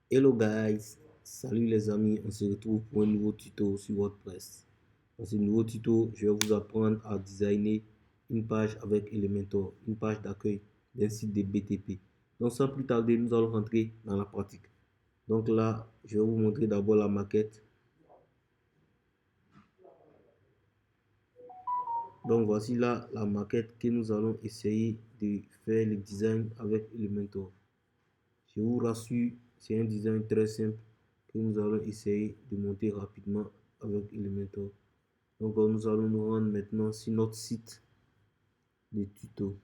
Hello guys, salut les amis, on se retrouve pour un nouveau tuto sur WordPress. Dans ce nouveau tuto, je vais vous apprendre à designer une page avec Elementor, une page d'accueil d'un site de BTP. Donc sans plus tarder, nous allons rentrer dans la pratique. Donc là, je vais vous montrer d'abord la maquette. Donc voici là la maquette que nous allons essayer de faire le design avec Elementor. Je vous rassure, c'est un design très simple que nous allons essayer de monter rapidement avec Elementor. Donc nous allons nous rendre maintenant sur notre site de tuto.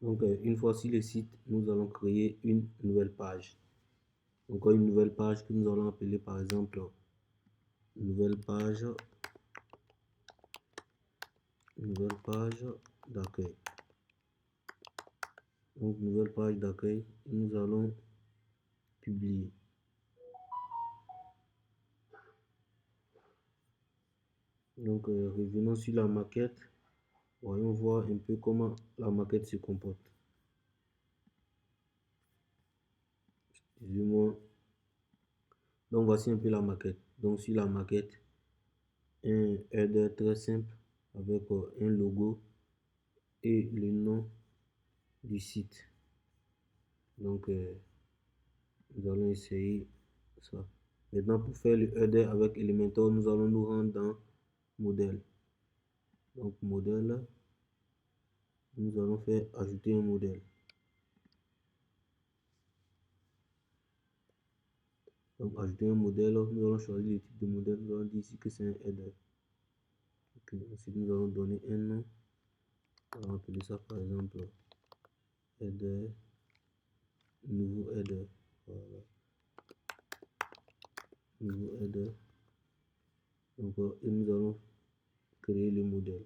Donc, une fois sur le site, nous allons créer une nouvelle page. Donc une nouvelle page que nous allons appeler par exemple nouvelle page d'accueil. Donc nouvelle page d'accueil, nous allons publier. Donc revenons sur la maquette. Voyons voir un peu comment la maquette se comporte. Excusez-moi. Donc voici un peu la maquette. Donc sur la maquette, un header très simple avec un logo et le nom du site. Donc nous allons essayer ça. Maintenant pour faire le header avec Elementor, nous allons nous rendre dans modèle. Donc modèle, nous allons faire ajouter un modèle. Donc ajouter un modèle, nous allons choisir le type de modèle, nous allons dire ici que c'est un header. Okay. Ensuite nous allons donner un nom. On va appeler ça par exemple header, nouveau header. Voilà. Nouveau header. Donc et nous allons créer le modèle.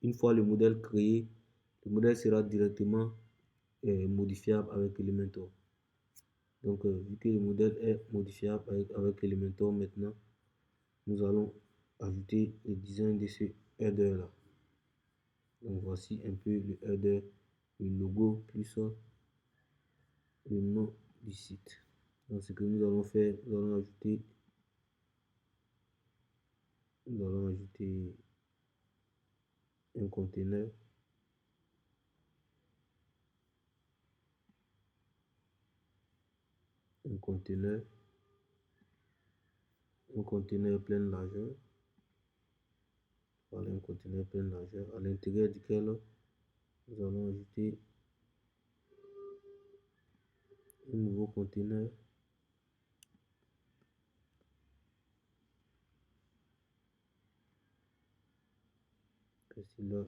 Une fois le modèle créé, le modèle sera directement modifiable avec Elementor. Donc vu que le modèle est modifiable avec Elementor maintenant, nous allons ajouter le design de ce header là. Donc voici un peu le header, le logo plus le nom du site. Donc ce que nous allons faire, nous allons ajouter un conteneur. Un conteneur plein largeur. Voilà, un conteneur plein largeur à l'intérieur duquel nous allons ajouter un nouveau conteneur. Ici là,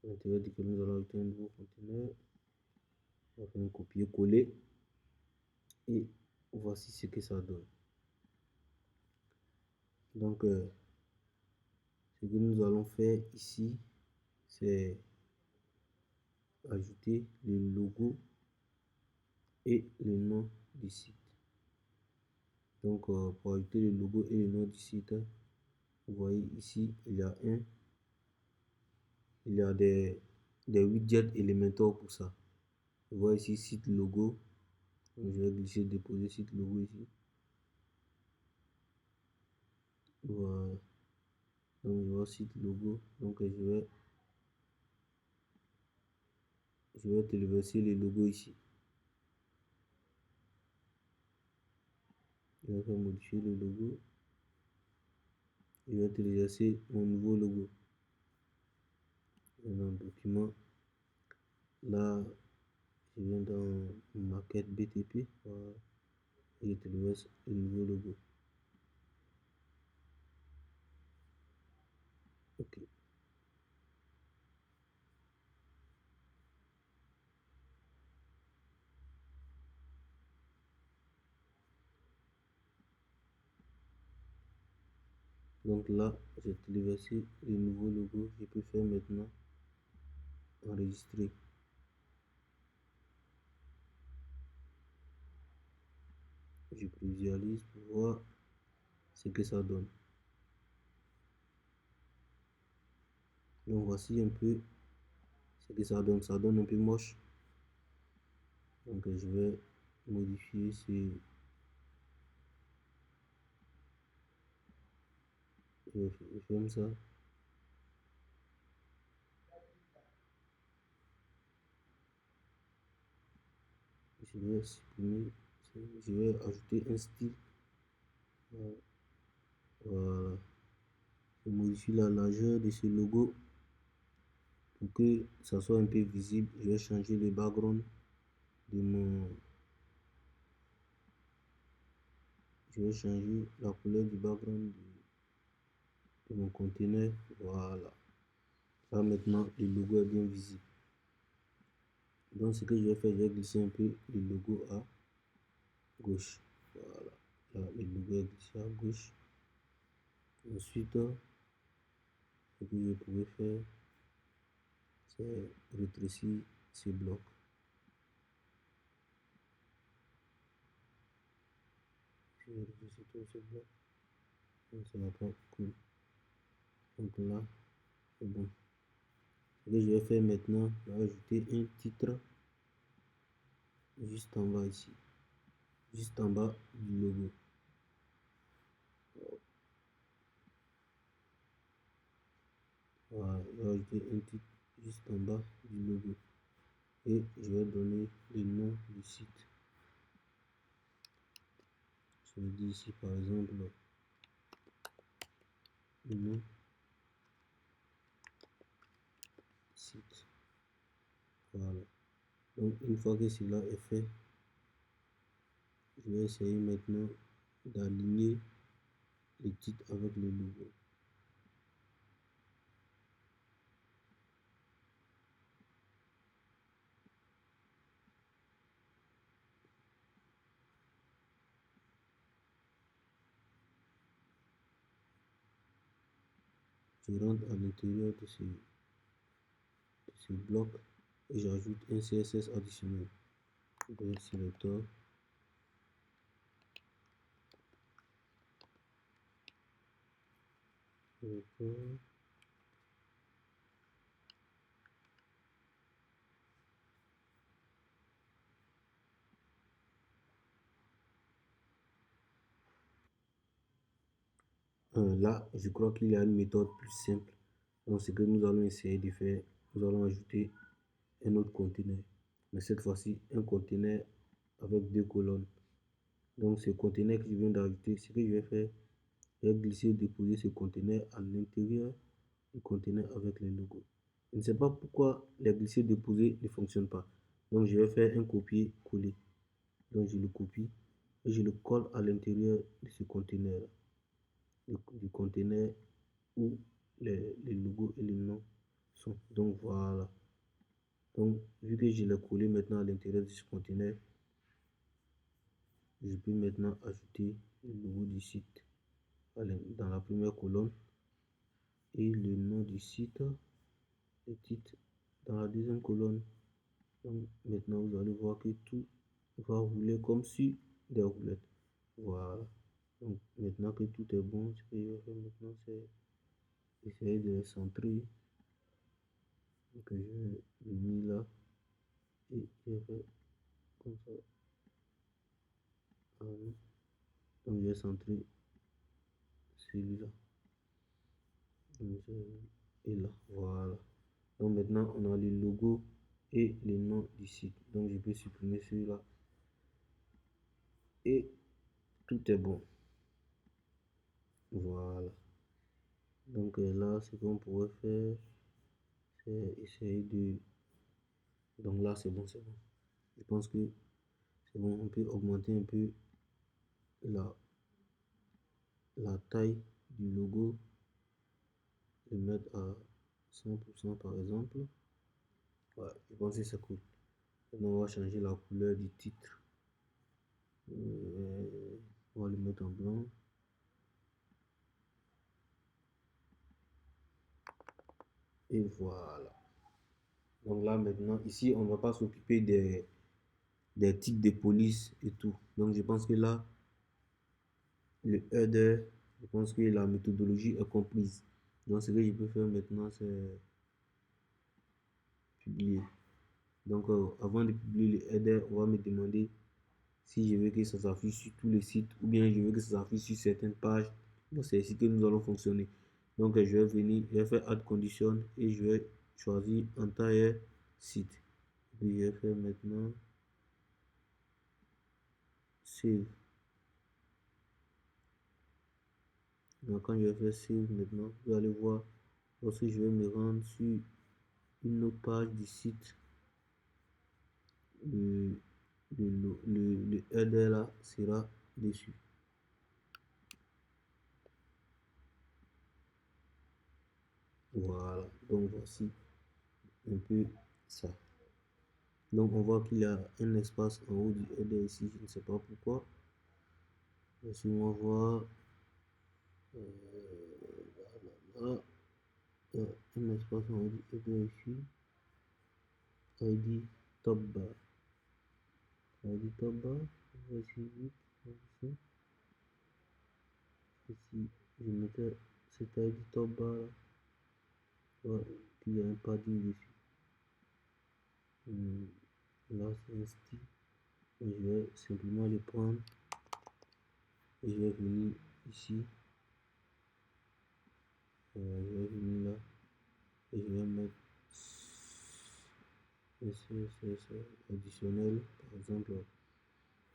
à l'intérieur duquel nous allons ajouter un nouveau conteneur. On va faire un copier-coller et voici ce que ça donne. Donc ce que nous allons faire ici, c'est ajouter le logo et le nom du site. Donc pour ajouter le logo et le nom du site, vous voyez ici il y a des widgets Elementor pour ça. Vous voyez ici site logo. Donc, je vais glisser déposer site logo ici. Voilà. Donc je vois site logo. Donc je vais téléverser le logo ici. Je vais modifier le logo. Je vais téléverser mon nouveau logo. Dans le document, là, je viens dans maquette BTP. Voilà. Et je téléverse le nouveau logo. Ok. Donc là, j'ai téléversé le nouveau logo. Je peux faire maintenant enregistrer. Je visualise pour voir ce que ça donne. Donc voici un peu ce que ça donne. Ça donne un peu moche. Donc je vais modifier je ferme ça. Je vais supprimer. Je vais ajouter un style. Voilà. Je modifie la largeur de ce logo pour que ça soit un peu visible. Je vais changer le background de mon. Je vais changer la couleur du background de mon conteneur. Voilà. Là maintenant, le logo est bien visible. Donc ce que je vais faire, je vais glisser un peu le logo à gauche. Voilà. Là, le logo est glissé à gauche. Ensuite, ce que je pourrais faire, c'est rétrécir ce bloc. Je vais rétrécir tout ce bloc. Donc ça va pas cool. Donc là, c'est bon. Ce que je vais faire maintenant, je vais ajouter un titre juste en bas ici. Juste en bas du logo. Voilà, je vais ajouter un titre juste en bas du logo. Et je vais donner le nom du site. Je vais dire ici par exemple le nom site. Voilà. Donc une fois que cela est fait, je vais essayer maintenant d'aligner le titre avec le logo. Je rentre à l'intérieur de ce bloc et j'ajoute un CSS additionnel. Je vais sélecteur. Là, je crois qu'il y a une méthode plus simple. Donc, ce que nous allons essayer de faire, nous allons ajouter un autre conteneur. Mais cette fois-ci, un conteneur avec deux colonnes. Donc, ce conteneur que je viens d'ajouter, ce que je vais faire, je vais glisser et déposer ce conteneur à l'intérieur du conteneur avec le logo. Je ne sais pas pourquoi les glisser déposer ne fonctionne pas. Donc, je vais faire un copier-coller. Donc, je le copie et je le colle à l'intérieur de ce conteneur, du conteneur où les logos et les noms sont. Donc voilà. Donc vu que je l'ai collé maintenant à l'intérieur de ce conteneur, je peux maintenant ajouter le logo du site dans la première colonne et le nom du site, le titre dans la deuxième colonne. Donc maintenant vous allez voir que tout va rouler comme si des roulettes. Voilà. Donc maintenant que tout est bon, ce que je vais faire maintenant, c'est essayer de les centrer. Donc je l'ai mis là et je vais comme ça. Donc je vais centrer celui-là. Et là, voilà. Donc maintenant on a le logo et le nom du site. Donc je peux supprimer celui-là. Et tout est bon. Voilà. Donc là, ce qu'on pourrait faire, c'est essayer de. Donc là, c'est bon, c'est bon. Je pense que c'est bon. On peut augmenter un peu la, la taille du logo. Le mettre à 100% par exemple. Ouais, je pense que c'est cool. Maintenant, on va changer la couleur du titre. On va le mettre en blanc. Et voilà. Donc là maintenant, ici, on ne va pas s'occuper des titres de police et tout. Donc je pense que là, le header, je pense que la méthodologie est comprise. Donc ce que je peux faire maintenant, c'est publier. Donc avant de publier le header, on va me demander si je veux que ça s'affiche sur tous les sites ou bien je veux que ça s'affiche sur certaines pages. Donc c'est ici que nous allons fonctionner. Donc je vais venir, je vais faire add condition et je vais choisir entire site. Puis je vais faire maintenant save. Donc quand je vais faire save maintenant, vous allez voir, lorsque je vais me rendre sur une autre page du site, le header là sera dessus. Voilà, donc voici un peu ça. Donc on voit qu'il y a un espace en haut du header ici, je ne sais pas pourquoi. Laissez-moi voir. Voilà. Il y a un espace en haut du header ici. ID top bar. ID top bar. On va essayer vite. Ici, je mettais cet ID top bar. Voilà, qu'il y a un padding dessus. Là, c'est un style. Je vais simplement le prendre et je vais venir ici. Je vais venir là et je vais mettre additionnel. Par exemple,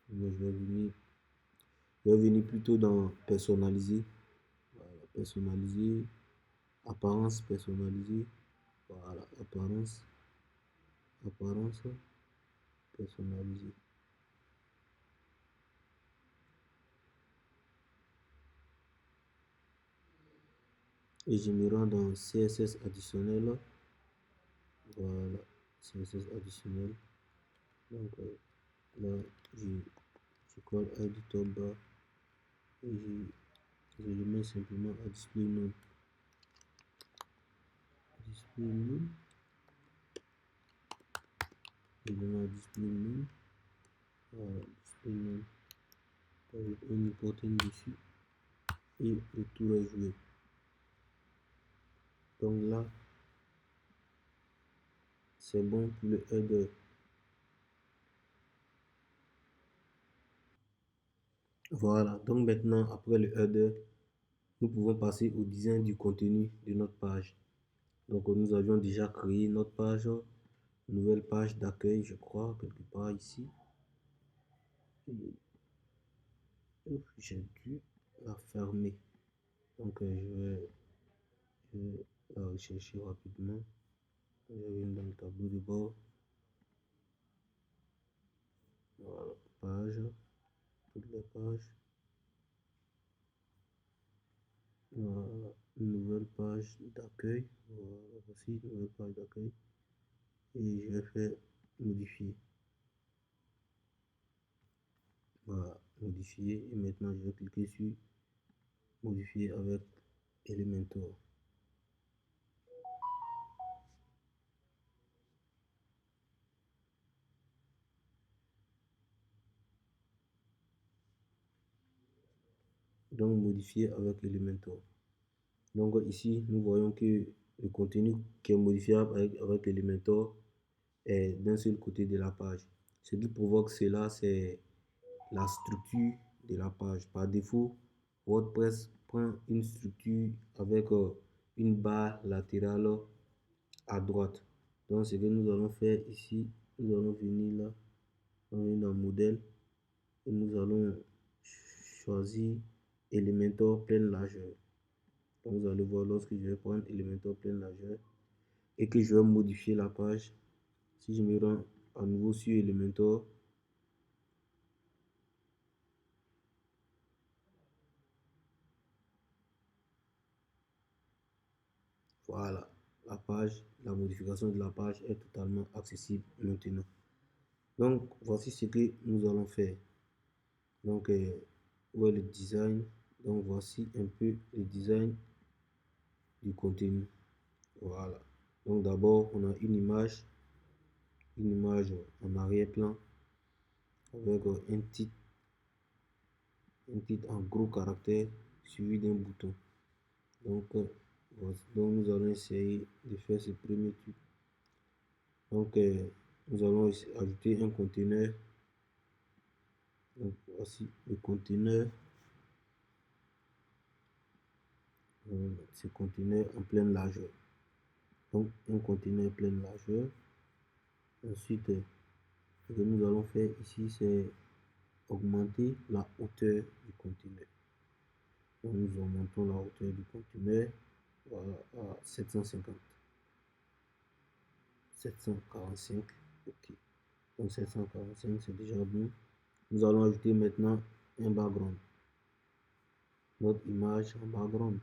moi, je vais venir plutôt dans personnaliser. Voilà, personnaliser, apparence personnalisée. Voilà, apparence personnalisée. Et je me rends dans CSS additionnel. Voilà, CSS additionnel. Donc là, je colle ID top bar et je le mets simplement à display name. Display name. Je le mets à display name. Voilà, display name. Avec un important dessus et le tour est joué. Donc là, c'est bon pour le header. Voilà, donc maintenant, après le header, nous pouvons passer au design du contenu de notre page. Donc nous avions déjà créé notre page, nouvelle page d'accueil, je crois, quelque part ici. J'ai dû la fermer. Donc je vais la rechercher rapidement. Je vais dans le tableau de bord. Voilà, page, toutes les pages. Voilà, une nouvelle page d'accueil. Voilà, voici une nouvelle page d'accueil. Et je vais faire modifier. Voilà, modifier. Et maintenant, je vais cliquer sur modifier avec Elementor. Donc, modifier avec Elementor. Donc, ici, nous voyons que le contenu qui est modifiable avec Elementor est d'un seul côté de la page. Ce qui provoque cela, c'est la structure de la page. Par défaut, WordPress prend une structure avec une barre latérale à droite. Donc, ce que nous allons faire ici, nous allons venir là, on va venir dans modèle et nous allons choisir Elementor pleine largeur. Donc, vous allez voir lorsque je vais prendre Elementor pleine largeur et que je vais modifier la page. Si je me rends à nouveau sur Elementor, voilà, la page, la modification de la page est totalement accessible maintenant. Donc, voici ce que nous allons faire. Donc, où est le design? Donc, voici un peu le design du contenu. Voilà. Donc, d'abord, on a une image en arrière-plan avec un titre en gros caractère suivi d'un bouton. Donc, nous allons essayer de faire ce premier truc. Donc, nous allons ajouter un conteneur. Donc, voici le conteneur. Ce conteneur en pleine largeur. Donc, un conteneur pleine largeur. Ensuite, ce que nous allons faire ici, c'est augmenter la hauteur du conteneur. Donc, nous augmentons la hauteur du conteneur à 750. 745, ok. Donc 745, c'est déjà bon. Nous allons ajouter maintenant un background. Notre image en background.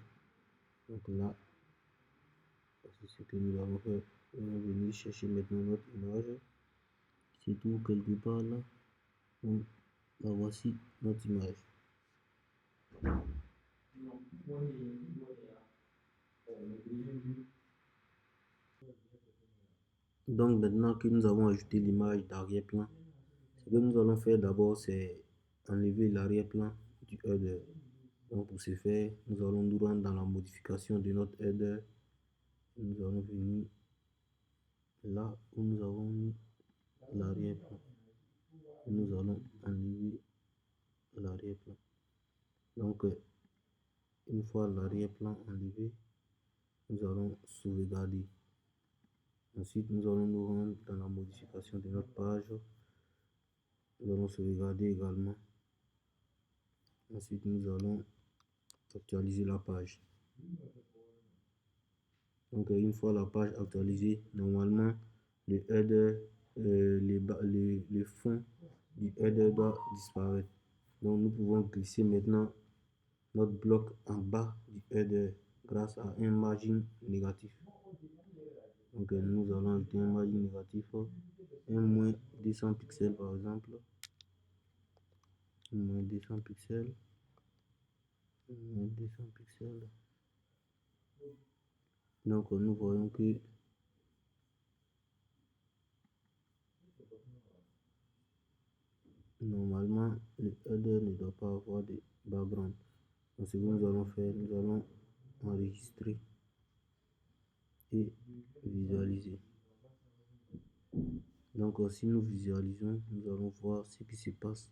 Donc là, c'est ce que nous allons faire. Nous allons venir chercher maintenant notre image. C'est tout quelque part là. Donc là, voici notre image. Donc maintenant que nous avons ajouté l'image d'arrière-plan, ce que nous allons faire d'abord, c'est enlever l'arrière-plan du header. Donc pour ce faire, nous allons nous rendre dans la modification de notre header. Nous allons venir là où nous avons mis l'arrière-plan. Nous allons enlever l'arrière-plan. Donc une fois l'arrière-plan enlevé, nous allons sauvegarder. Ensuite, nous allons nous rendre dans la modification de notre page. Nous allons sauvegarder également. Ensuite, nous allons actualiser la page. Donc, une fois la page actualisée, normalement, le header, le fond du header doit disparaître. Donc, nous pouvons glisser maintenant notre bloc en bas du header grâce à un margin négatif. Donc, nous allons ajouter un margin négatif, un moins 200 pixels par exemple. Moins 200 pixels. Moins 200 pixels. Donc, nous voyons que normalement, le header ne doit pas avoir de background. Donc, ce que nous allons faire, nous allons enregistrer et visualiser. Donc, si nous visualisons, nous allons voir ce qui se passe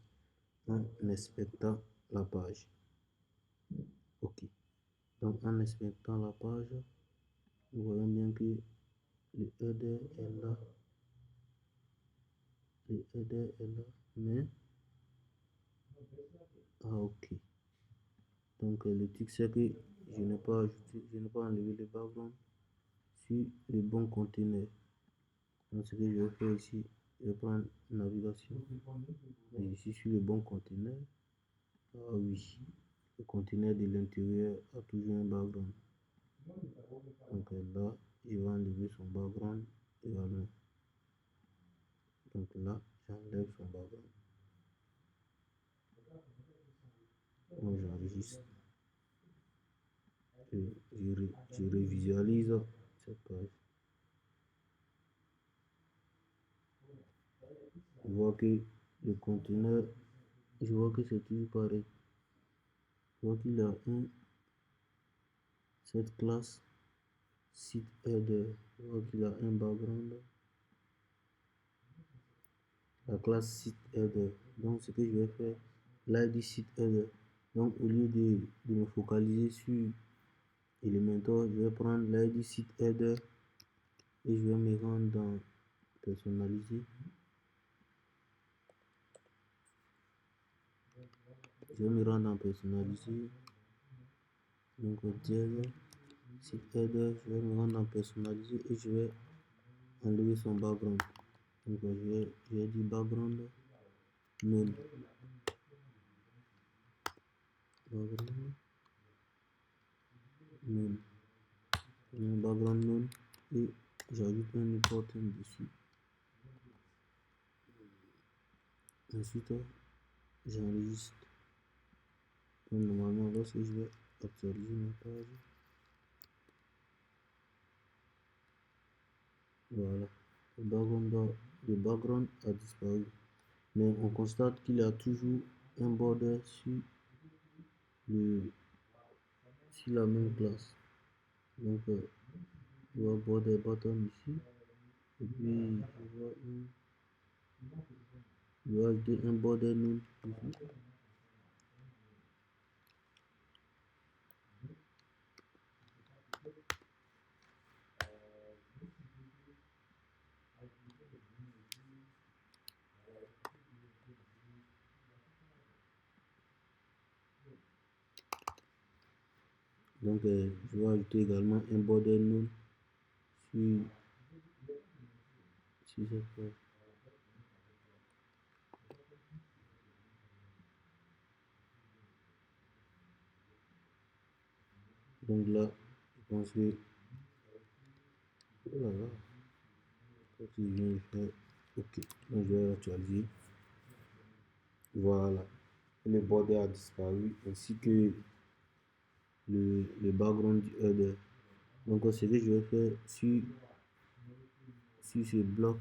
en inspectant la page. Ok. Donc, en inspectant la page, nous voyons bien que le header est là. Le header est là, mais ok. Donc, le truc c'est que je n'ai pas ajouté, je n'ai pas enlevé le background sur le bon conteneur. Donc, ce que je vais faire ici, je vais prendre navigation. Et ici, sur le bon conteneur. Ah oui, le conteneur de l'intérieur a toujours un background. Donc là, je vais enlever son background également. Donc là, j'enlève son background. Moi, j'enregistre. Je revisualise cette page. Je vois que le conteneur, je vois que c'est toujours pareil. Je vois qu'il y a cette classe site header. Je vois qu'il a un background. La classe site header. Donc, ce que je vais faire, l'id site header. Donc, au lieu de me focaliser sur Elementor, je vais prendre l'id site header et je vais me rendre dans personnaliser. Je vais me rendre dans personnaliser. Donc, site header, je vais me rendre dans personnaliser et je vais enlever son background. Donc, je vais dire background none. Background none. Un background none et j'ajoute un important dessus. Ensuite, j'enregistre. Donc, normalement, lorsque je vais actualiser ma page, voilà, le background a disparu. Mais on constate qu'il y a toujours un border sur la même classe. Donc, je vais border button ici. Et puis, je vais ajouter un border name ici. Donc, je vais ajouter également un border name sur cette page. Donc là, je pense que... Oh là là, qu'est-ce que je viens de faire? Ok, donc je vais actualiser. Voilà, le border a disparu ainsi que le background du header. Donc ce que je vais faire sur ce bloc,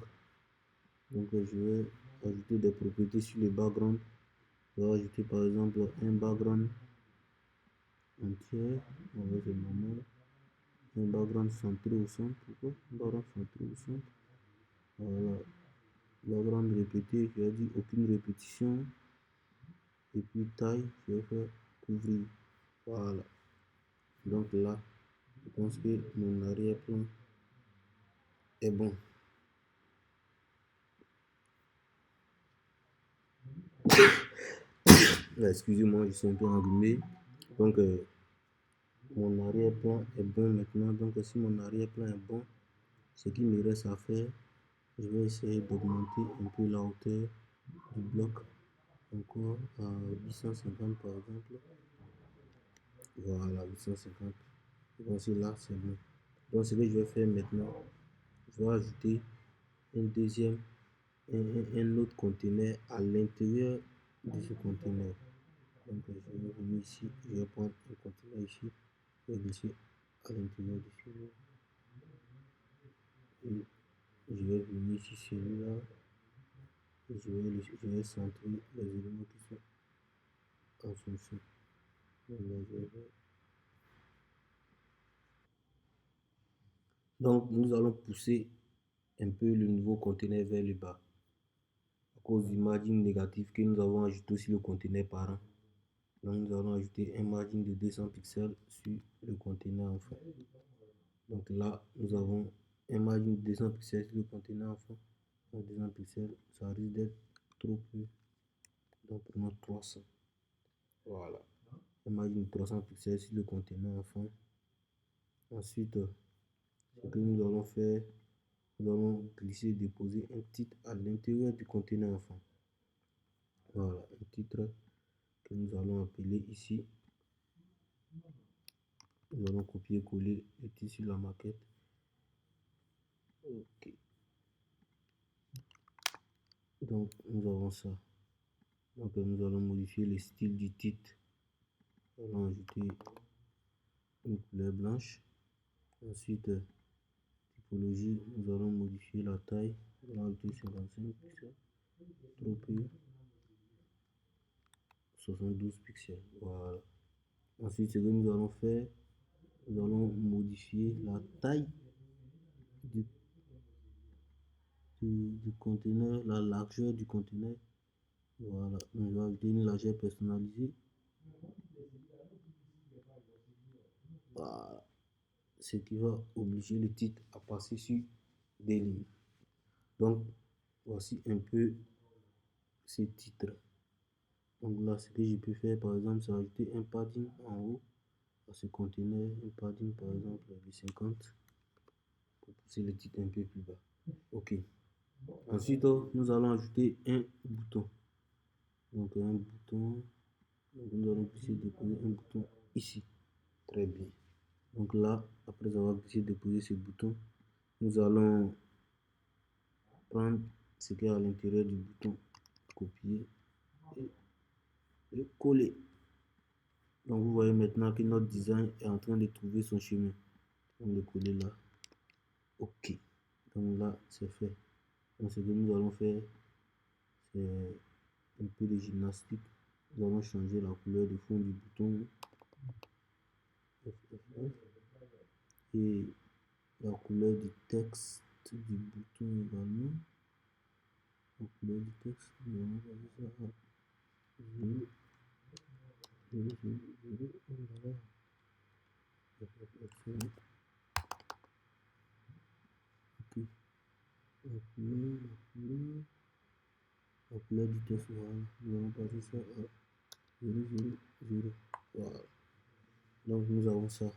donc je vais ajouter des propriétés sur le background. Je vais ajouter par exemple un background entier, c'est normal, un background centré au centre. Pourquoi un background centré au centre? Voilà, background répété, je vais dire aucune répétition. Et puis taille, je vais faire couvrir. Voilà, donc là je pense que mon arrière-plan est bon. Excusez-moi, je suis un peu enrhumé. Donc, mon arrière-plan est bon maintenant. Donc, si mon arrière-plan est bon, ce qu'il me reste à faire, je vais essayer d'augmenter un peu la hauteur du bloc. Encore à 850 par exemple. Voilà, 850. Donc, là, c'est bon. Donc, ce que je vais faire maintenant, je vais ajouter un deuxième, un autre conteneur à l'intérieur de ce conteneur. Donc, je vais venir ici, je vais prendre un conteneur ici, je vais glisser à l'intérieur de celui-là. Et je vais venir ici, celui-là, et je vais centrer les éléments qui sont en fonction. Donc, nous allons pousser un peu le nouveau conteneur vers le bas à cause du margin négatif que nous avons ajouté sur le conteneur parent. Donc, nous allons ajouter un margin de 200 pixels sur le conteneur enfant. Donc là, nous avons un margin de 200 pixels sur le conteneur enfant. 200 pixels, ça risque d'être trop peu. Donc prenons 300. Voilà. Un margin de 300 pixels sur le conteneur enfant. Ensuite, ce que nous allons faire, nous allons glisser et déposer un titre à l'intérieur du conteneur enfant. Voilà, un titre que nous allons appeler ici. Nous allons copier-coller le titre sur la maquette. Ok. Donc nous avons ça. Donc nous allons modifier le style du titre. Nous allons ajouter une couleur blanche. Ensuite, typologie, nous allons modifier la taille. Nous allons ajouter 55 pixels. Trop peu. 72 pixels. Voilà. Ensuite, ce que nous allons faire, nous allons modifier la taille du, du conteneur, la largeur du conteneur. Voilà. Donc, je vais ajouter une largeur personnalisée. Voilà. Ce qui va obliger le titre à passer sur des lignes. Donc, voici un peu ces titres. Donc là, ce que je peux faire, par exemple, c'est ajouter un padding en haut à ce conteneur, un padding par exemple de 50 pour pousser le titre un peu plus bas. Ok. Ensuite, nous allons ajouter un bouton. Donc un bouton. Donc, nous allons glisser déposer un bouton ici. Très bien. Donc là, après avoir glissé déposé ce bouton, nous allons prendre ce qui est à l'intérieur du bouton, copier et coller. Donc vous voyez maintenant que notre design est en train de trouver son chemin. On va le coller là. Ok. Donc là, c'est fait. Donc ce que nous allons faire, c'est un peu de gymnastique. Nous allons changer la couleur de fond du bouton et la couleur du texte. du bouton également. La couleur du texte, nous allons passer ça à 0, 0, 0, 0. Oh là là. Ok. La couleur du texte, voilà. Nous allons passer ça à 0, 0, 0. Voilà. Donc nous avons ça.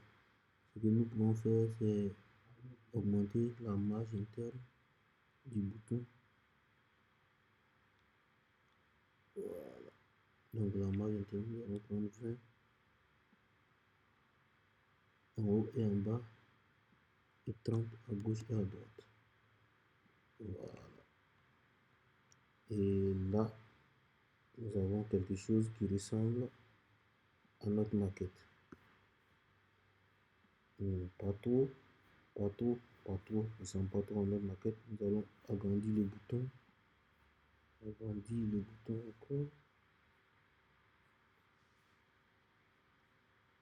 Ce que nous pouvons faire, c'est augmenter la marge interne du bouton. Voilà. Donc la marge interne, nous allons prendre 20 en haut et en bas et 30 à gauche et à droite. Voilà. Et là, nous avons quelque chose qui ressemble à notre maquette. Pas trop, pas trop, pas trop. Nous ne sommes pas trop à notre maquette. Nous allons agrandir le bouton. Agrandir le bouton encore.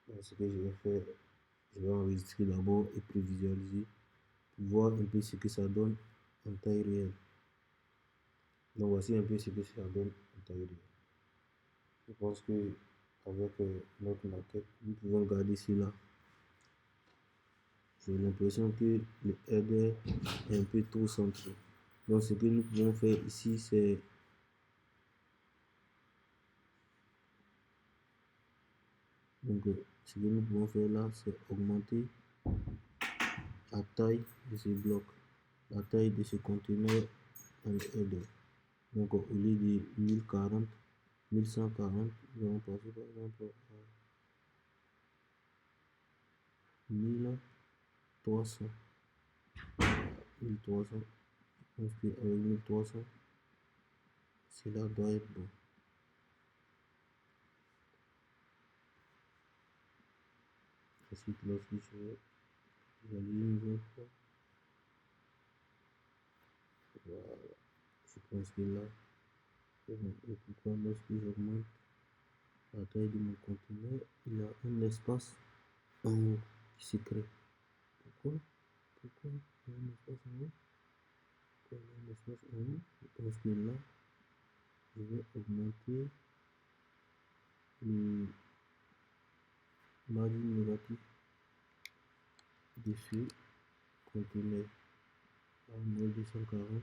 Donc, ce que je vais faire, je vais enregistrer d'abord et prévisualiser pour voir un peu ce que ça donne en taille réelle. Donc voici un peu ce que ça donne en taille réelle. Je pense que avec notre maquette, nous pouvons garder cela. J'ai l'impression que le header est un peu trop centré. Donc ce que nous pouvons faire ici, c'est ce que nous pouvons faire là, c'est augmenter la taille de ce bloc, la taille de ce conteneur en header. Donc au lieu de 1040, 1140, nous allons passer par exemple à 1300. 1300. Je pense qu'avec 1300, cela doit être bon. Ensuite, lorsque je vais valider une autre fois, voilà. Je pense que là, c'est bon. Et pourquoi lorsque j'augmente la taille de mon conteneur, il y a un espace en haut qui se crée. Pourquoi? Pourquoi il y a un espace en haut? Pourquoi il y a un espace en haut? Je pense que là, je vais augmenter le margin négatif de ce conteneur à moins 240.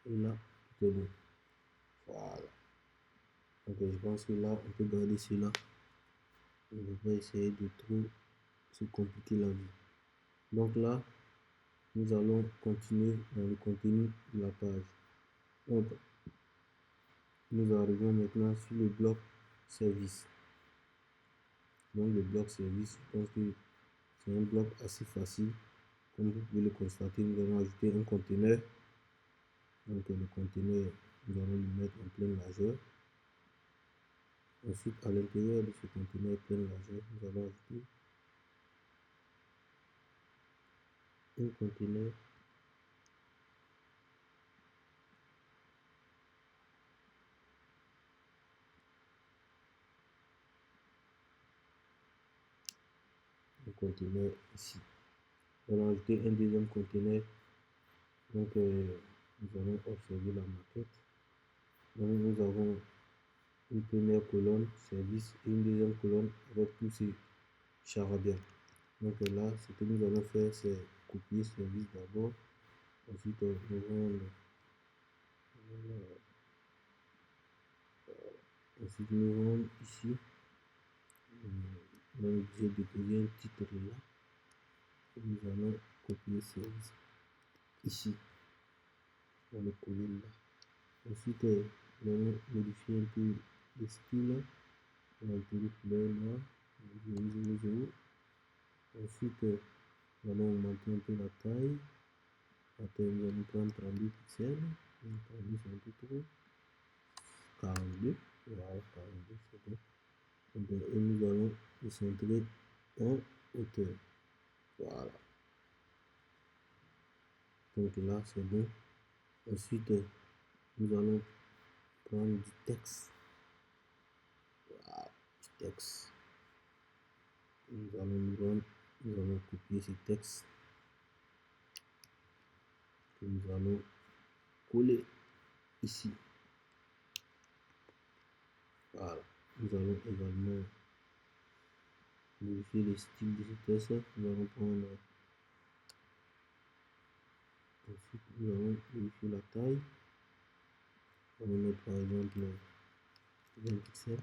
Et là, c'est bon. Voilà. Donc je pense que là, on peut garder cela. On ne va pas essayer de trop se compliquer la vie. Donc là, nous allons continuer dans le contenu de la page. Donc, nous arrivons maintenant sur le bloc service. Donc le bloc service, je pense que c'est un bloc assez facile. Comme vous pouvez le constater, nous allons ajouter un conteneur. Donc le conteneur, nous allons le mettre en pleine largeur. Ensuite, à l'intérieur de ce conteneur pleine largeur, nous allons ajouter un conteneur ici. Nous allons ajouter un deuxième conteneur. Donc nous allons observer la maquette. Donc nous avons une première colonne service et une deuxième colonne avec tous ces charabia. Donc là, ce que nous allons faire, c'est copier service d'abord. Ensuite, nous allons ici. Donc j'ai déposé un titre là. Et nous allons copier service ici. On va le coller là. Ensuite, nous allons modifier un peu le style. On va mettre couleur noire. 0, 0, 0. Ensuite, nous allons augmenter un peu la taille. La taille, nous allons prendre 32 pixels. 32, c'est un peu trop. 42. Voilà, 42, c'est bon. Et nous allons le centrer en hauteur. Voilà. Donc là, c'est bon. Ensuite, nous allons prendre du texte. Voilà, du texte. Nous allons nous rendre, nous allons copier ce texte que nous allons coller ici. Voilà. Nous allons également modifier le style de ce texte. Nous allons prendre, ensuite nous allons modifier la taille. On va mettre par exemple 20 pixels.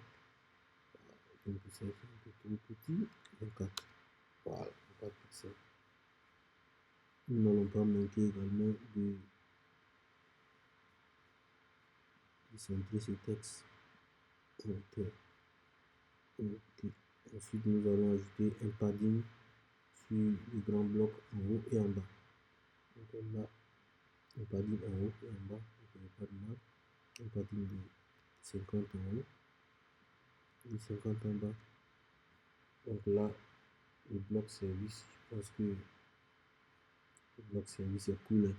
20 pixels, c'est un peu trop petit. 24. Voilà, 24 pixels. Nous n'allons pas manquer également de centrer ce texte. Ok. Ensuite, nous allons ajouter un padding sur le grand bloc en haut et en bas. Donc là, un padding en haut et en bas, donc il n'y a pas de mal. Un padding de 50 en haut, de 50 en bas. Donc là, le bloc service, je pense que le bloc service est cool.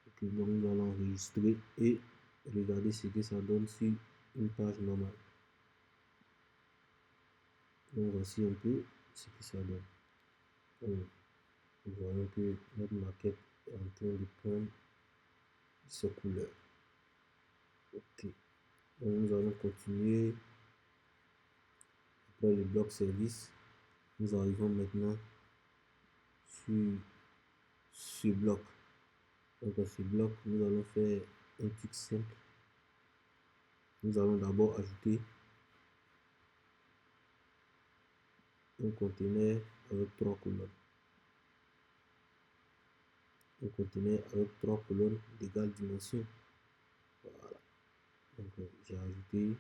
Ok, donc nous allons enregistrer et regarder ce que ça donne sur une page normale. Donc voici un peu ce que ça donne. Donc, nous voyons que notre maquette est en train de prendre sa couleur. Ok. Donc nous allons continuer. Après le bloc service, nous arrivons maintenant sur ce bloc. Donc à ce bloc, nous allons faire un truc simple. Nous allons d'abord ajouter un conteneur avec 3 colonnes. Un conteneur avec 3 colonnes d'égale dimension. Voilà. Donc j'ai ajouté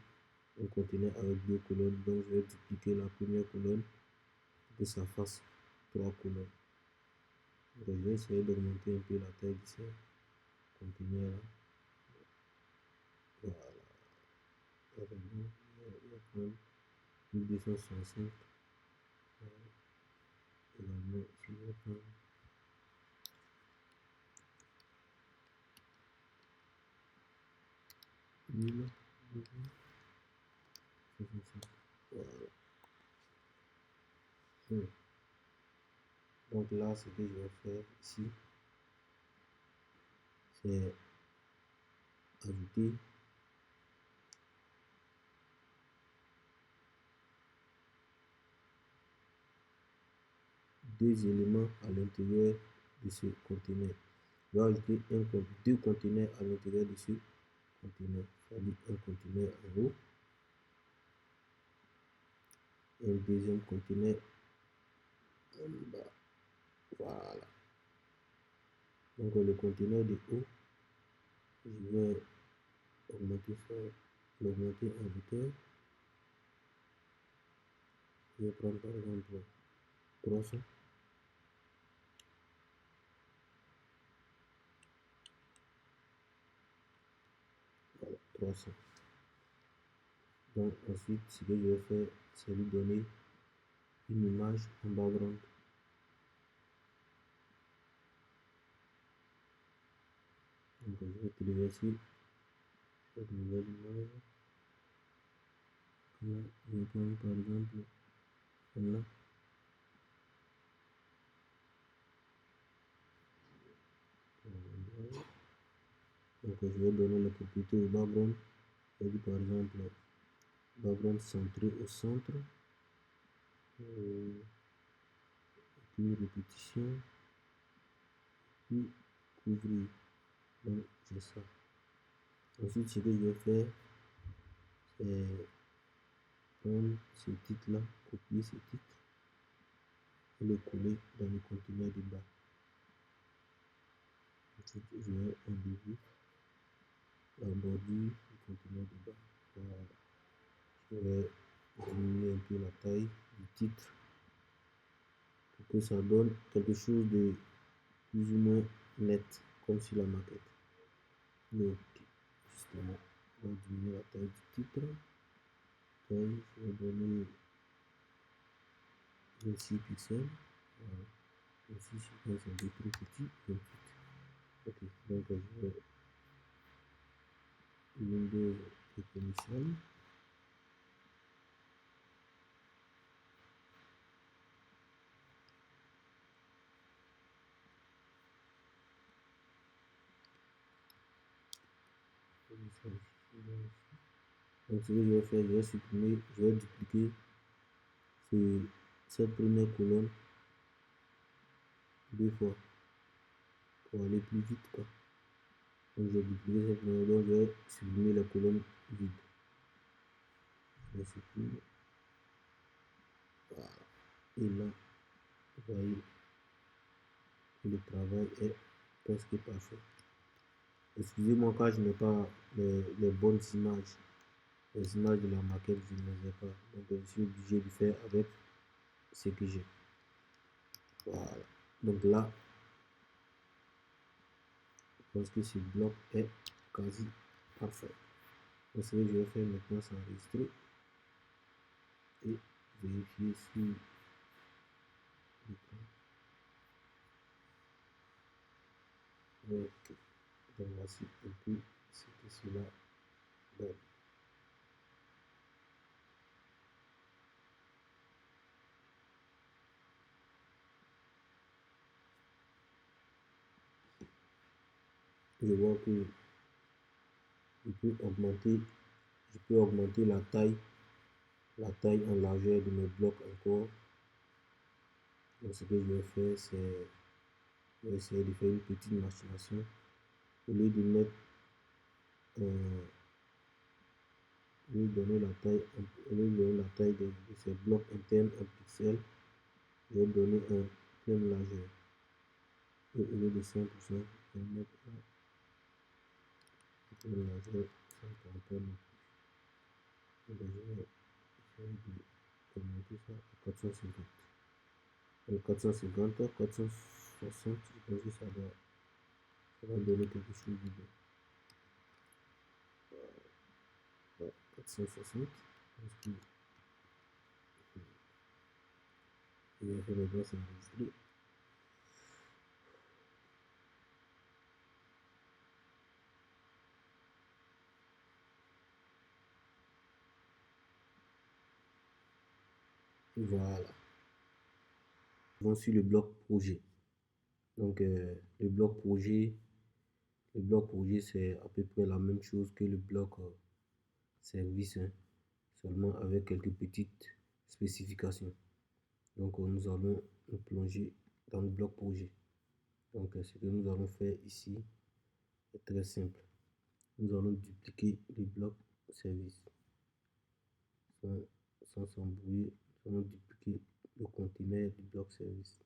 un conteneur avec 2 colonnes. Donc je vais dupliquer la première colonne pour que ça fasse 3 colonnes. Donc je vais essayer d'augmenter un peu la taille de ce conteneur là. Voilà. Il va prendre 1265. Également, je vais prendre 1265. Voilà. Donc là, ce que je vais faire ici, c'est ajouter deux éléments à l'intérieur de ce conteneur. Je vais ajouter deux conteneurs à l'intérieur de ce conteneur. C'est-à-dire un conteneur en haut et un deuxième conteneur en bas. Voilà. Donc le conteneur de haut, je vais augmenter ça, l'augmenter en hauteur. Je vais prendre par exemple 300. Voilà, 300. Donc ensuite, ce que je vais faire, c'est lui donner une image en background. Donc je vais téléverser cette nouvelle image. Là, je vais prendre par exemple celle-là. Donc je vais donner la propriété au background. Je vais dire par exemple background centré au centre. Puis répétition. Puis couvrir. Donc j'ai ça. Ensuite, ce que je vais faire, c'est prendre ce titre-là, copier ce titre et le coller dans le conteneur de bas. Ensuite, je vais enlever la bordure du conteneur de bas. Voilà. Je vais diminuer un peu la taille du titre pour que ça donne quelque chose de plus ou moins net, comme sur la maquette. Donc, justement, on va diminuer la taille du titre. Taille, je vais donner 26 pixels. Voilà. 26, je pense un peu trop petit. 28. Ok, donc je vais Windows et. 。Donc ce que je vais faire, je vais supprimer, je vais dupliquer cette première colonne 2 fois pour aller plus vite, quoi. Donc je vais dupliquer cette première, donc je vais supprimer la colonne vide. Je supprime. Voilà. Et là, vous voyez, le travail est presque parfait. Excusez-moi quand je n'ai pas les bonnes images. Les images de la maquette, je ne les ai pas. Donc je suis obligé de faire avec ce que j'ai. Voilà. Donc là, je pense que ce bloc est quasi parfait. Donc ce que je vais faire maintenant, c'est enregistrer et vérifier si ok. Donc voici un peu ce que cela donne. Je vois que je peux augmenter la taille en largeur de mes blocs encore. Donc ce que je vais faire, c'est je vais essayer de faire une petite machination. Au lieu de mettre au lieu de donner la taille de ces blocs internes en pixels, je vais donner un plein largeur. Et au lieu de 100%, je vais mettre un plein largeur 140. Donc je vais essayer de monter ça à 450. Donc 450, 460, je pense que ça va donner quelque chose de bien. 460, parce que je vais faire maintenant s'enregistrer. Voilà. Bon, sur le bloc projet. Donc le bloc projet, c'est à peu près la même chose que le bloc service, hein, seulement avec quelques petites spécifications. Donc nous allons nous plonger dans le bloc projet. Donc ce que nous allons faire ici est très simple. Nous allons dupliquer le bloc service sans s'embrouiller. Nous allons dupliquer le conteneur du bloc service.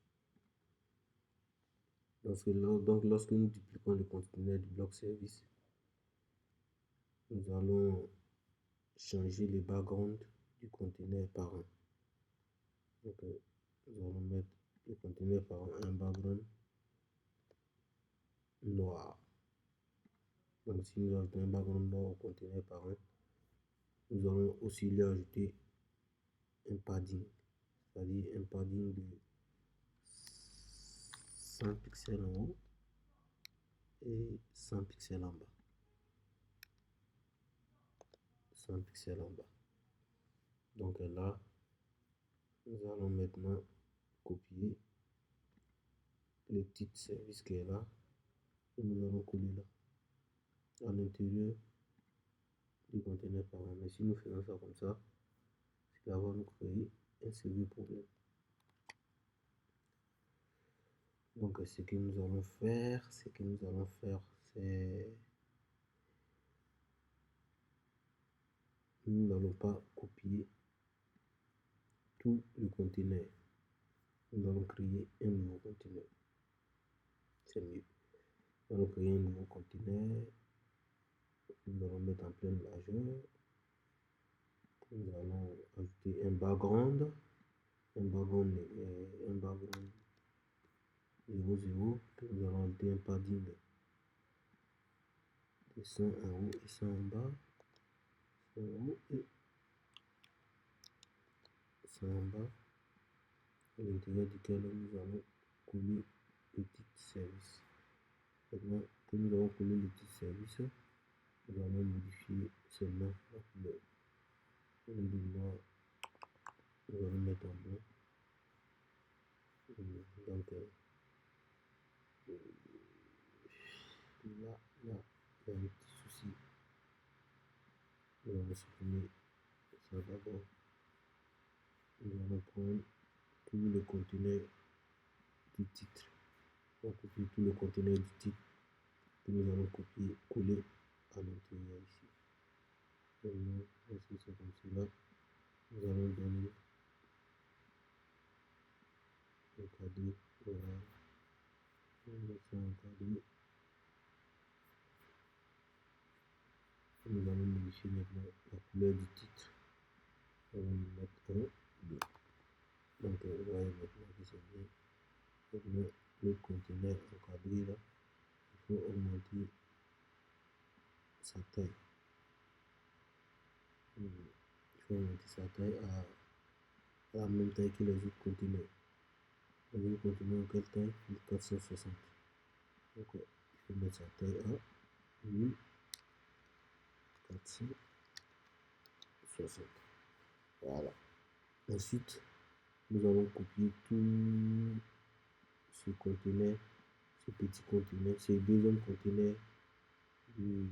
Donc lorsque nous dupliquons le conteneur du bloc service, nous allons changer le background du conteneur par un. Donc nous allons mettre le conteneur par un background noir. Donc si nous ajoutons un background noir au conteneur par un, nous allons aussi lui ajouter un padding, c'est-à-dire un padding de 100 pixels en haut et 100 pixels en bas. 100 pixels en bas. Donc là, nous allons maintenant copier le titre service qui est là et nous allons coller là à l'intérieur du conteneur par un. Mais si nous faisons ça comme ça, c'est va nous créer un sérieux problème. Donc ce que nous allons faire, c'est nous n'allons pas copier tout le conteneur. Nous allons créer un nouveau conteneur. C'est mieux. Nous allons créer un nouveau conteneur. Nous allons mettre en pleine largeur. Nous allons ajouter un background 00. Nous allons ajouter un padding de 100 en haut et 100 en bas. 100 en haut et 100 en bas. À l'intérieur duquel nous allons coller le titre service. Maintenant que nous avons collé le titre service, nous allons modifier seulement la couleur. Au lieu de noir, nous allons mettre en blanc. Donc là, il y a un petit souci. Nous allons supprimer ça d'abord. Nous allons prendre tout le conteneur du titre. On va copier tout le conteneur du titre que nous allons copier, coller à l'intérieur ici. Maintenant, voici c'est comme cela. Nous allons donner un cadre. Voilà. On va mettre ça en cadre. Nous allons modifier maintenant la couleur du titre. On va mettre un bleu. Donc, vous voyez maintenant que c'est bien. Maintenant, le conteneur encadré là, il faut augmenter sa taille. Il faut augmenter sa taille à la même taille que les autres conteneurs. Les autres conteneurs, quelle taille? 1460. Donc, il faut mettre sa taille à 1460. Voilà. Ensuite, nous allons copier tout ce conteneur, ce petit conteneur, ce deuxième conteneur du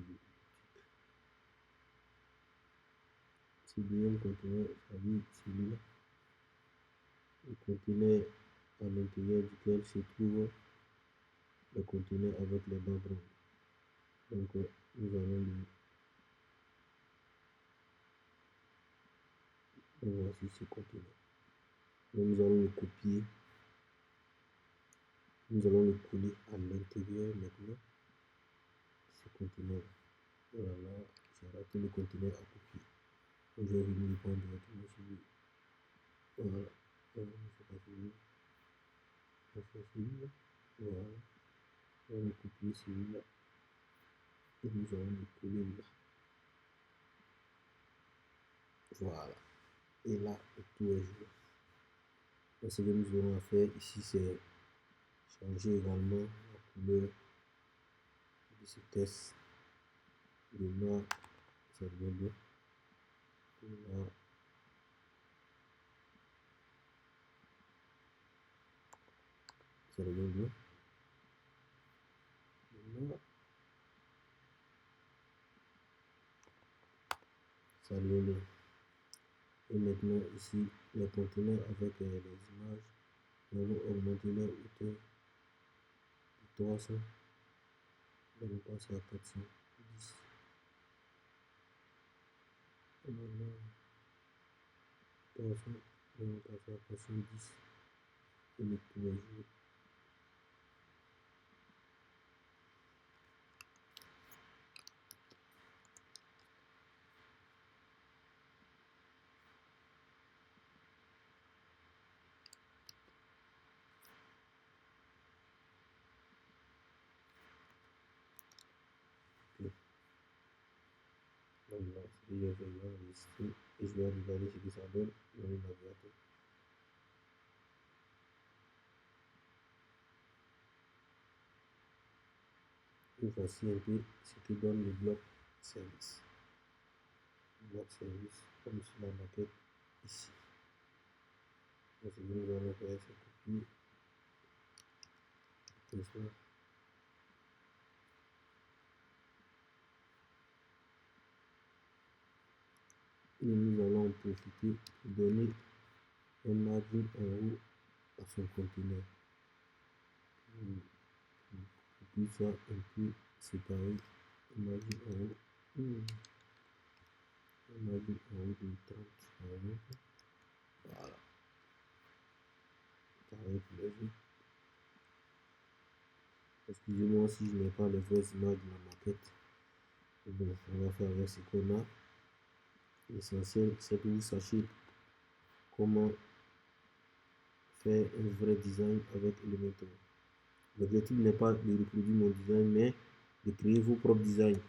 ce deuxième conteneur, c'est-à-dire celui-là, le conteneur à l'intérieur duquel se trouve le conteneur avec les backgrounds. Donc, nous allons voici ce conteneur. Donc, nous allons le copier. Nous allons le coller à l'intérieur maintenant. Ce conteneur. Voilà, j'aurai tout le conteneur à copier. Donc, je vais venir le prendre directement sur lui. Voilà. C'est pas fini. On fait celui-là. Voilà. On va copier celui-là. Et nous allons le coller là. Voilà. Et là, tout est joué. Donc, ce que nous aurons à faire ici, c'est changer également la couleur de ce test. Le noir, ça devient bleu. Le noir, ça devient bleu. Le noir, ça devient bleu. Et maintenant, ici, les conteneurs avec les images, nous allons augmenter leur hauteur de 300. Nous allons passer à 410. Et maintenant, 300, nous allons passer à 410. Et le tout est joué. Donc là, ce que je vais enregistrer et je vais regarder ce que ça donne dans le navigateur. Et voici un peu ce que donne le bloc service. Le bloc service, comme sur la maquette ici. Donc, ce que nous allons faire, c'est copier tout ça. Et nous allons en profiter pour donner un margin en haut à son conteneur. Pour qu'il soit un peu séparé. Un margin en haut. Un margin en haut de 30 par exemple. Voilà. Pareil pour les autres. Excusez-moi si je n'ai pas les vraies images de la maquette. Bon, on va faire avec ce qu'on a. L'essentiel, c'est que vous sachiez comment faire un vrai design avec Elementor. L'objectif n'est pas de reproduire mon design, mais de créer vos propres designs.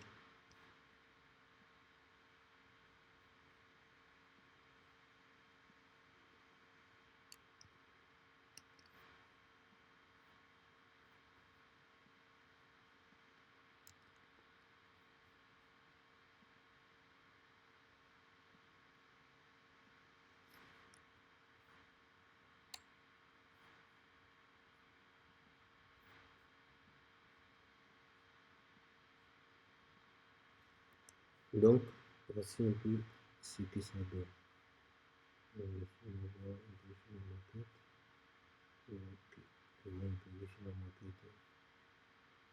Donc, Voici un peu ce que ça donne. On va voir un peu sur la maquette. Ok, on va un peu sur la maquette.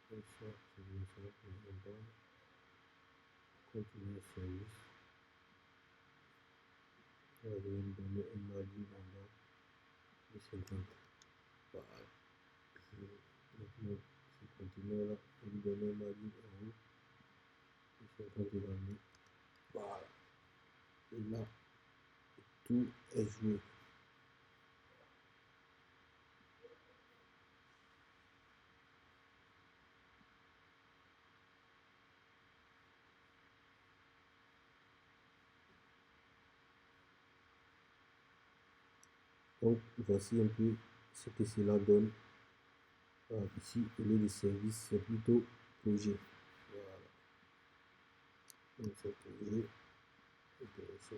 Comme ça, c'est bien ça. On va continuer le service. On va me donner un margin en bas de 50. Voilà. Maintenant, si je continue là, on va me donner un margin en haut de 50 également. Voilà. Et là, tout est joué. Donc, voici un peu ce que cela donne. Ici, au lieu de service, c'est plutôt projet. Voilà. Donc, c'est projet. Intéressant. Je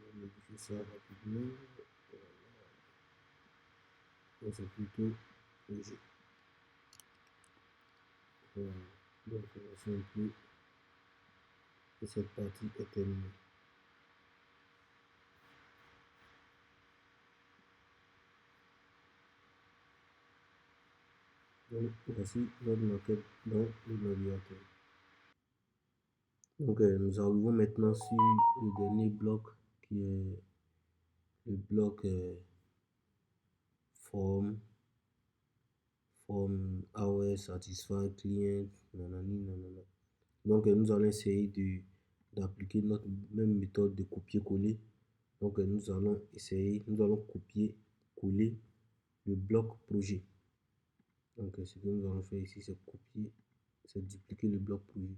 vais modifier ça rapidement. Voilà. Donc, c'est plutôt projet. Voilà. Donc, voici un peu que cette partie est terminée. Donc, voici notre maquette dans le navigateur. Donc, nous arrivons maintenant sur le dernier bloc qui est le bloc form AOS satisfy client, nanani, nanana. Donc, nous allons essayer d'appliquer notre même méthode de copier-coller. Donc, nous allons copier-coller le bloc projet. Donc, ce que nous allons faire ici, c'est dupliquer le bloc projet.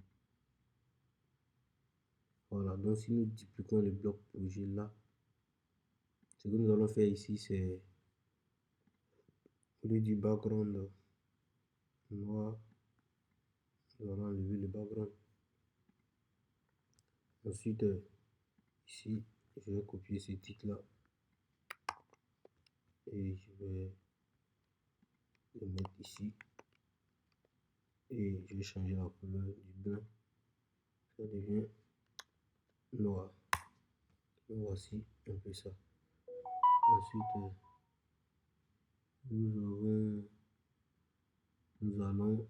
Voilà, donc si nous dupliquons le bloc projet là, ce que nous allons faire ici, c'est au lieu du background noir, nous allons enlever le background. Ensuite, ici, je vais copier ce titre là et je vais le mettre ici et je vais changer la couleur du blanc, ça devient noir. Et voici un peu ça. Ensuite, nous allons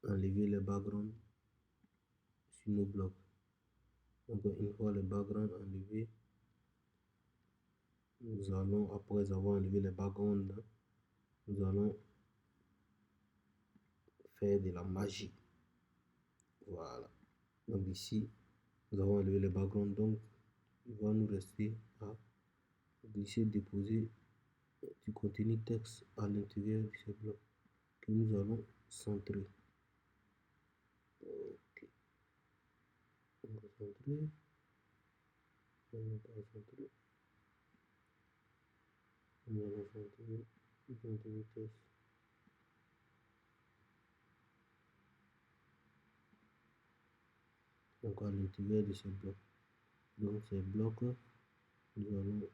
enlever les backgrounds sur nos blocs. Donc, une fois le background enlevé, nous allons, après avoir enlevé les backgrounds, nous allons faire de la magie. Voilà. Donc ici, nous avons enlevé les backgrounds. Donc, il va nous rester à glisser, déposer du contenu texte à l'intérieur de ce bloc que nous allons centrer. Ok. On va centrer. On va centrer. On va centrer. Du contenu texte. Donc, à l'intérieur de ce bloc. Donc, ces blocs, nous allons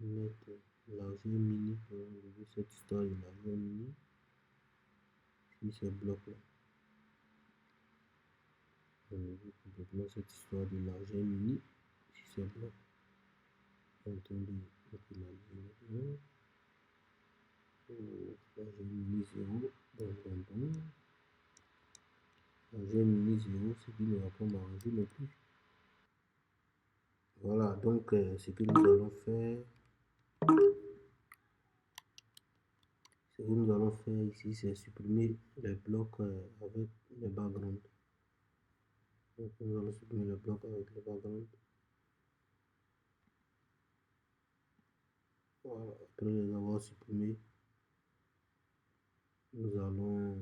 mettre l'argent mini pour enlever cette histoire de l'argent mini sur ces blocs là. Enlever complètement cette histoire de l'argent mini sur ces blocs. En train de finaliser maintenant. L'argent mini 0. L'argent mini 0, ce qui ne va pas m'arranger non plus. Voilà, donc ce que nous allons faire. Ce que nous allons faire ici, c'est supprimer les blocs avec les backgrounds. Donc nous allons supprimer les blocs avec les backgrounds. Voilà, après les avoir supprimés, nous allons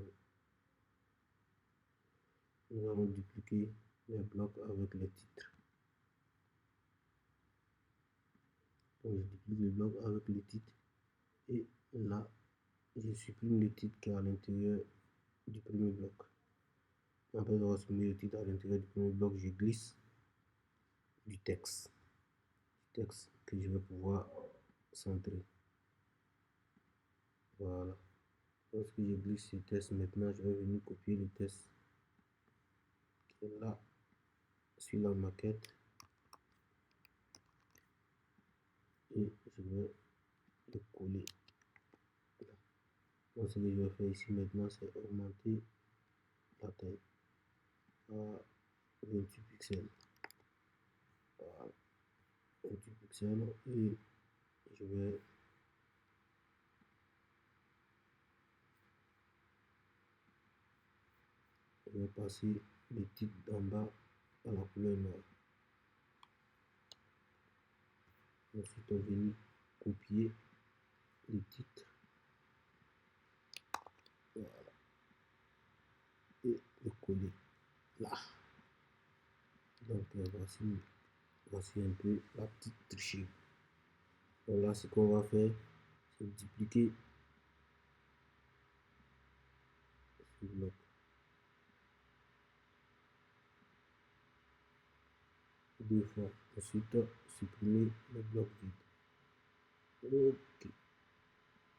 dupliquer les blocs avec les titres. Donc je duplique les blocs avec les titres et là je supprime le titre qui est à l'intérieur du premier bloc. Après avoir supprimé le titre à l'intérieur du premier bloc, je glisse du texte que je vais pouvoir centrer. Voilà. Lorsque je glisse ce texte, maintenant je vais venir copier le texte qui est là sur la maquette et je vais le coller. Donc, ce que je vais faire ici maintenant, c'est augmenter la taille à 28 pixels. Voilà, 28 pixels et je vais passer les titres d'en bas à la couleur noire. Ensuite, on va venir copier les titres. Voilà. Et le coller là. Donc voici un peu la petite tricherie. Donc là, ce qu'on va faire, c'est dupliquer ce bloc. Deux fois. Ensuite, supprimer le bloc vide. Ok.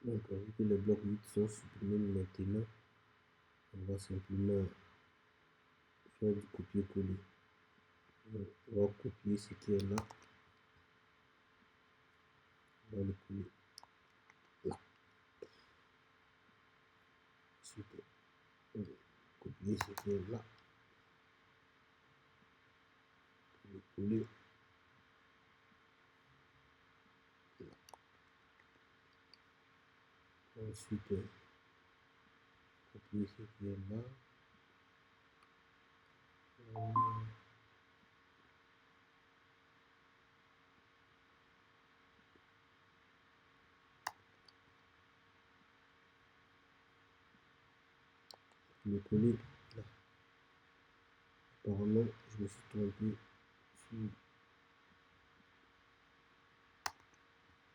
Donc, vu que les blocs vides sont supprimés maintenant, on va simplement faire du copier-coller. On va copier ce qui est là. On va le coller là. Ensuite, on va copier ce qui est là. On va le coller là. Ensuite, copier ce qui est là. Le coller là. Apparemment, je me suis trompé sur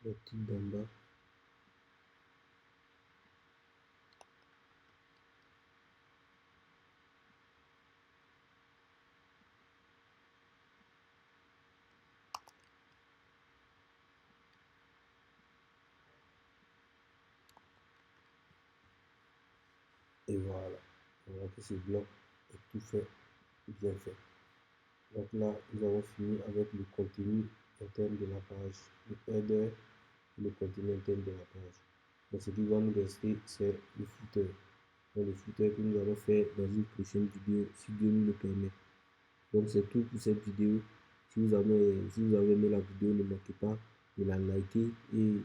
le titre d'en bas. Et voilà. On voit que ce bloc est tout fait, bien fait. Donc là, nous avons fini avec le contenu interne de la page, le header et le contenu interne de la page. Donc ce qui va nous rester, c'est le footer. Donc le footer que nous allons faire dans une prochaine vidéo, si Dieu nous le permet. Donc c'est tout pour cette vidéo. Si vous avez aimé la vidéo, ne manquez pas de la liker. Et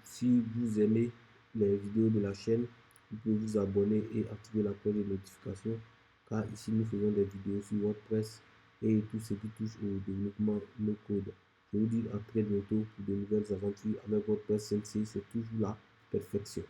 si vous aimez les vidéos de la chaîne, vous pouvez vous abonner et activer la cloche de notification. Car ici, nous faisons des vidéos sur WordPress et tout ce qui touche au développement no code. Je vous dis à très bientôt pour de nouvelles aventures avec WordPress 5.6. C'est toujours la perfection.